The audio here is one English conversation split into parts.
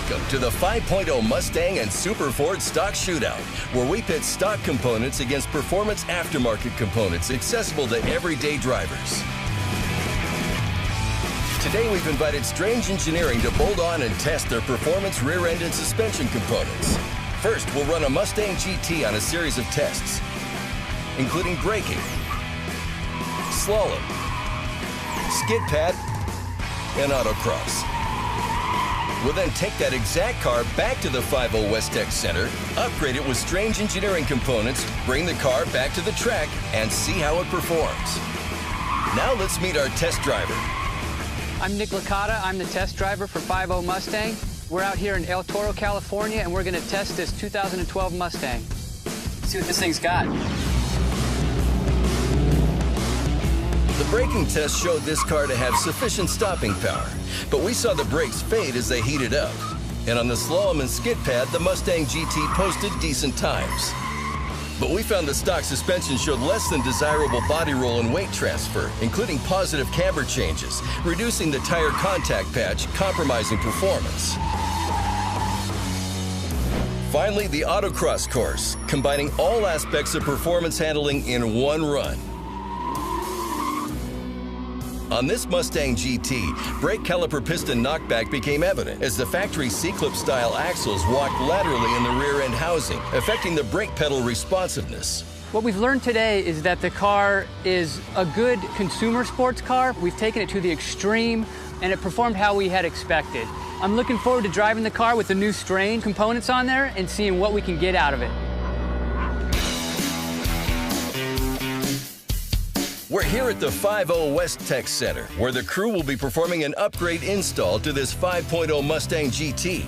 Welcome to the 5.0 Mustang and Super Ford Stock Shootout, where we pit stock components against performance aftermarket components accessible to everyday drivers. Today we've invited Strange Engineering to bolt on and test their performance rear end and suspension components. First, we'll run a Mustang GT on a series of tests, including braking, slalom, skid pad, and autocross. We'll then take that exact car back to the 5.0 West Tech Center, upgrade it with Strange Engineering components, bring the car back to the track, and see how it performs. Now let's meet our test driver. I'm Nick Licata. I'm the test driver for 5.0 Mustang. We're out here in El Toro, California, and we're going to test this 2012 Mustang. See what this thing's got. The braking test showed this car to have sufficient stopping power, but we saw the brakes fade as they heated up. And on the slalom and skid pad, the Mustang GT posted decent times. But we found the stock suspension showed less than desirable body roll and weight transfer, including positive camber changes, reducing the tire contact patch, compromising performance. Finally, the autocross course, combining all aspects of performance handling in one run. On this Mustang GT, brake caliper piston knockback became evident as the factory C-clip style axles walked laterally in the rear end housing, affecting the brake pedal responsiveness. What we've learned today is that the car is a good consumer sports car. We've taken it to the extreme, and it performed how we had expected. I'm looking forward to driving the car with the new Strange components on there and seeing what we can get out of it. We're here at the 5.0 West Tech Center, where the crew will be performing an upgrade install to this 5.0 Mustang GT.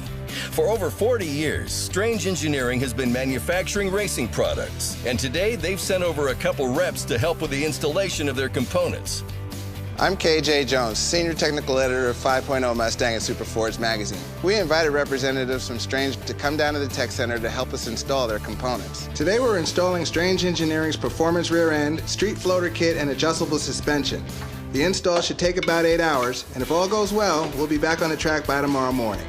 For over 40 years, Strange Engineering has been manufacturing racing products, and today they've sent over a couple reps to help with the installation of their components. I'm KJ Jones, Senior Technical Editor of 5.0 Mustang and Super Fords magazine. We invited representatives from Strange to come down to the Tech Center to help us install their components. Today we're installing Strange Engineering's performance rear end, street floater kit, and adjustable suspension. The install should take about 8 hours, and if all goes well, we'll be back on the track by tomorrow morning.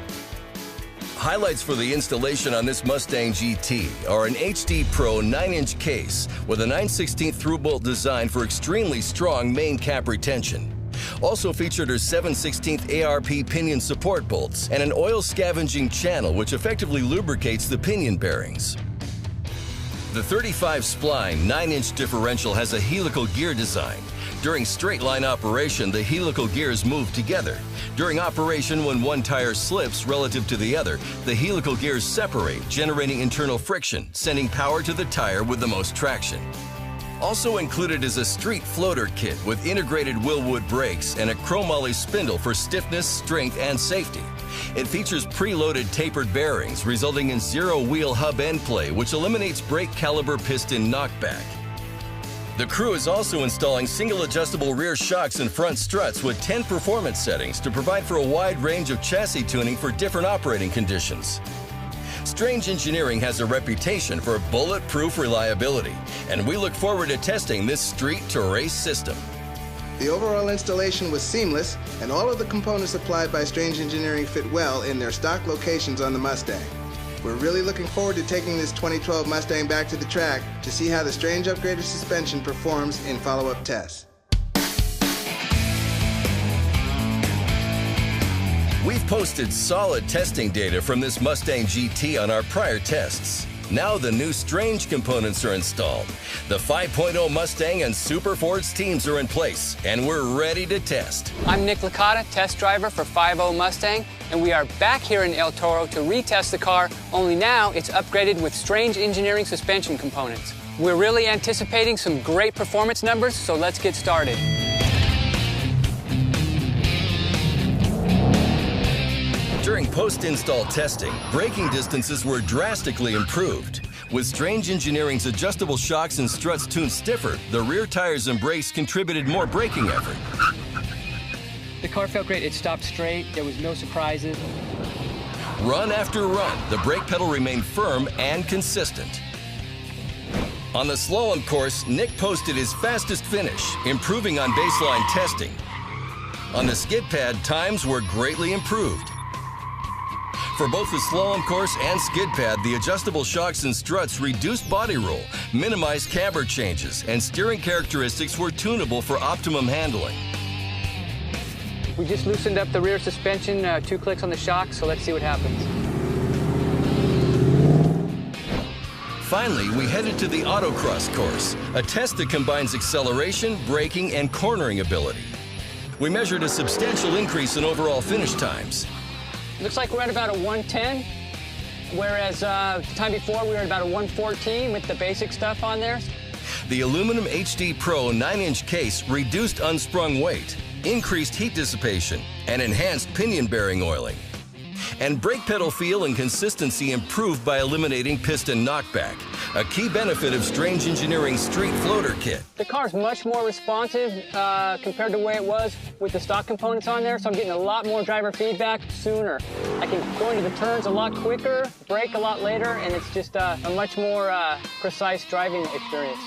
Highlights for the installation on this Mustang GT are an HD Pro 9-inch case with a 9/16 through-bolt design for extremely strong main cap retention. Also featured are 7/16 ARP pinion support bolts and an oil scavenging channel which effectively lubricates the pinion bearings. The 35 spline 9-inch differential has a helical gear design. During straight-line operation, the helical gears move together. During operation, when one tire slips relative to the other, the helical gears separate, generating internal friction, sending power to the tire with the most traction. Also included is a street floater kit with integrated Willwood brakes and a chromoly spindle for stiffness, strength, and safety. It features preloaded tapered bearings, resulting in zero-wheel hub end play, which eliminates brake caliper piston knockback. The crew is also installing single adjustable rear shocks and front struts with 10 performance settings to provide for a wide range of chassis tuning for different operating conditions. Strange Engineering has a reputation for bulletproof reliability, and we look forward to testing this street-to-race system. The overall installation was seamless, and all of the components supplied by Strange Engineering fit well in their stock locations on the Mustang. We're really looking forward to taking this 2012 Mustang back to the track to see how the Strange upgraded suspension performs in follow-up tests. We've posted solid testing data from this Mustang GT on our prior tests. Now the new Strange components are installed. The 5.0 Mustang and Super Fords teams are in place, and we're ready to test. I'm Nick Licata, test driver for 5.0 Mustang, and we are back here in El Toro to retest the car, only now it's upgraded with Strange Engineering suspension components. We're really anticipating some great performance numbers, so let's get started. During post-install testing, braking distances were drastically improved. With Strange Engineering's adjustable shocks and struts tuned stiffer, the rear tires and brakes contributed more braking effort. The car felt great. It stopped straight. There was no surprises. Run after run, the brake pedal remained firm and consistent. On the slalom course, Nick posted his fastest finish, improving on baseline testing. On the skid pad, times were greatly improved. For both the slalom course and skid pad, the adjustable shocks and struts reduced body roll, minimized camber changes, and steering characteristics were tunable for optimum handling. We just loosened up the rear suspension, 2 clicks on the shock, so let's see what happens. Finally, we headed to the autocross course, a test that combines acceleration, braking, and cornering ability. We measured a substantial increase in overall finish times. Looks like we're at about a 110, whereas the time before we were at about a 114 with the basic stuff on there. The aluminum HD Pro 9-inch case reduced unsprung weight, increased heat dissipation, and enhanced pinion bearing oiling. And brake pedal feel and consistency improved by eliminating piston knockback, a key benefit of Strange Engineering's Street Floater Kit. The car's much more responsive compared to the way it was with the stock components on there, so I'm getting a lot more driver feedback sooner. I can go into the turns a lot quicker, brake a lot later, and it's just a much more precise driving experience.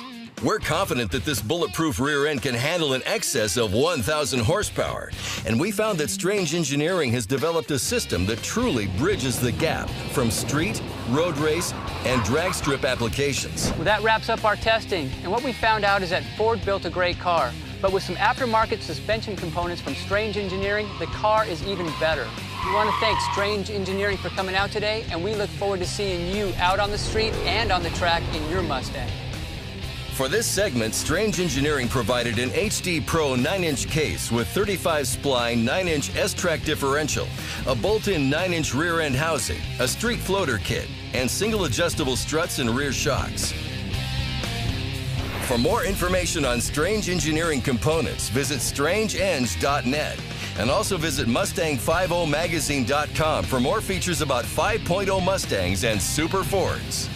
We're confident that this bulletproof rear end can handle in excess of 1,000 horsepower, and we found that Strange Engineering has developed a system that truly bridges the gap from street, road race, and drag strip applications. Well, that wraps up our testing, and what we found out is that Ford built a great car, but with some aftermarket suspension components from Strange Engineering, the car is even better. We want to thank Strange Engineering for coming out today, and we look forward to seeing you out on the street and on the track in your Mustang. For this segment, Strange Engineering provided an HD Pro 9-inch case with 35-spline 9-inch S-Track differential, a bolt-in 9-inch rear-end housing, a street floater kit, and single adjustable struts and rear shocks. For more information on Strange Engineering components, visit strangeeng.net and also visit Mustang50magazine.com for more features about 5.0 Mustangs and Super Fords.